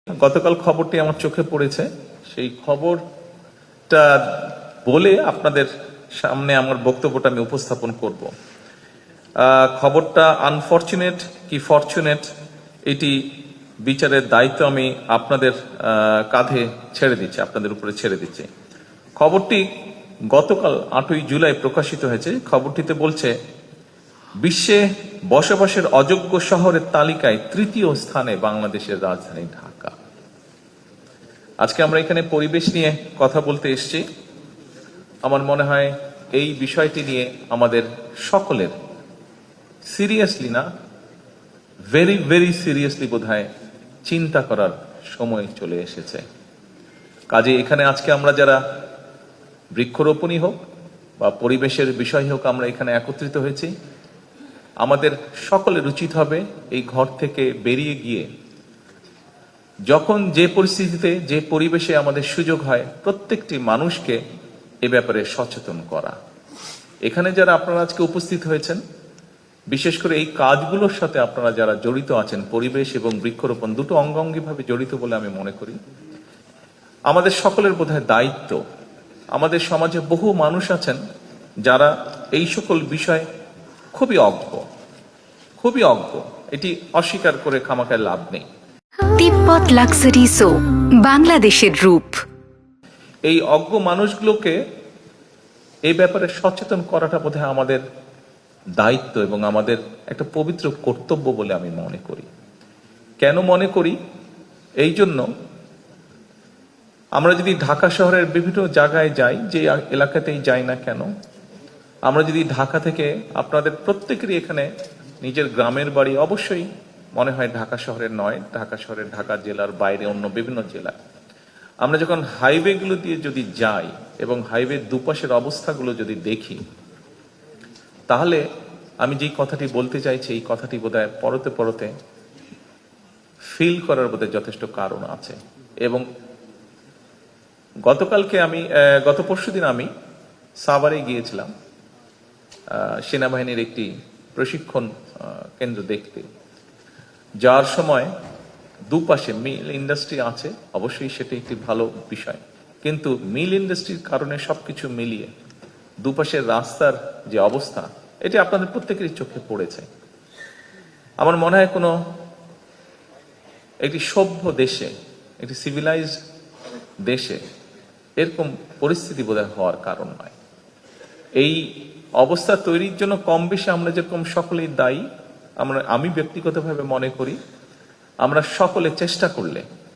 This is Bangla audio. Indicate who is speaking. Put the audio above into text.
Speaker 1: গতকাল খবরটি আমার চোখে পড়েছে, সেই খবরটা বলে আপনাদের সামনে আমার বক্তব্যটা আমি উপস্থাপন করব। খবরটা আনফরচুনেট কি ফরচুনেট, এটি বিচারের দায়িত্ব আমি আপনাদের কাঁধে ছেড়ে দিচ্ছি, আপনাদের উপরে ছেড়ে দিচ্ছি। খবরটি গতকাল 8ই জুলাই প্রকাশিত হয়েছে। খবরটিতে বলছে, বিশ্বে বসবাসের অযোগ্য শহরের তালিকায় 3য় স্থানে বাংলাদেশের রাজধানী ঢাকা। আজকে আমরা এখানে পরিবেশ নিয়ে কথা বলতে এসেছি। আমার মনে হয় এই বিষয়টি নিয়ে আমাদের সকলের সিরিয়াসলি না, ভেরি ভেরি সিরিয়াসলি বোধহয় চিন্তা করার সময় চলে এসেছে। কাজে এখানে আজকে আমরা যারা বৃক্ষরোপণই হোক বা পরিবেশের বিষয় হোক, আমরা এখানে একত্রিত হয়েছি, আমাদের সকলের উচিত হবে এই ঘর থেকে বেরিয়ে গিয়ে যখন যে পরিস্থিতিতে যে পরিবেশে আমাদের সুযোগ হয় প্রত্যেকটি মানুষকে এ ব্যাপারে সচেতন করা। এখানে যারা আপনারা আজকে উপস্থিত হয়েছেন, বিশেষ করে এই কাজগুলোর সাথে আপনারা যারা জড়িত আছেন, পরিবেশ এবং বৃক্ষরোপণ দুটো অঙ্গাঙ্গিভাবে জড়িত বলে আমি মনে করি। আমাদের সকলের বোধহয় দায়িত্ব, আমাদের সমাজে বহু মানুষ আছেন যারা এই সকল বিষয় খুবই অজ্ঞ, এটি অস্বীকার করে খামাখায় লাভ নেই।
Speaker 2: তিব্বত লাক্সারি সো, বাংলাদেশের রূপ।
Speaker 1: এই অজ্ঞ মানুষগুলোকে এই ব্যাপারে সচেতন করাটা বোধহয় আমাদের দায়িত্ব এবং আমাদের একটা পবিত্র কর্তব্য বলে আমি মনে করি। কেন মনে করি? এই জন্য, আমরা যদি ঢাকা শহরের বিভিন্ন জায়গায় যাই, যে এলাকাতেই যাই না কেন, আমরা যদি ঢাকা থেকে, আপনাদের প্রত্যেকেরই এখানে নিজের গ্রামের বাড়ি অবশ্যই মনে হয় ঢাকা শহরের নয়, ঢাকা শহরের, ঢাকা জেলার বাইরে অন্য বিভিন্ন জেলা। আমরা যখন হাইওয়েগুলো দিয়ে যদি যাই এবং হাইওয়ের দুপাশের অবস্থাগুলো যদি দেখি, তাহলে আমি যেই কথাটি বলতে চাইছি, এই কথাটি বোধহয় পরতে পরতে ফিল করার বোধহয় যথেষ্ট কারণ আছে। এবং গত পরশুদিন আমি সাভারে গিয়েছিলাম সেনাবাহিনীর একটি প্রশিক্ষণ কেন্দ্র দেখতে। যার সময় দুপাশে মিল ইন্ডাস্ট্রি আছে, অবশ্যই সেটা একটি ভালো বিষয়, কিন্তু মিল ইন্ডাস্ট্রির কারণে সবকিছু মিলিয়ে দুপাশের রাস্তার যে অবস্থা, এটি আপনাদের প্রত্যেকেরই চোখে পড়েছে। আমার মনে হয় কোনো একটি সভ্য দেশে, একটি সিভিলাইজড দেশে এরকম পরিস্থিতি বোধহয় হওয়ার কারণ নয়। এই অবস্থা তৈরির জন্য কম বেশি আমরা যেরকম সকলেই দায়ী, আমি ব্যক্তিগতভাবে মনে করি আমরা সকলে চেষ্টা করলে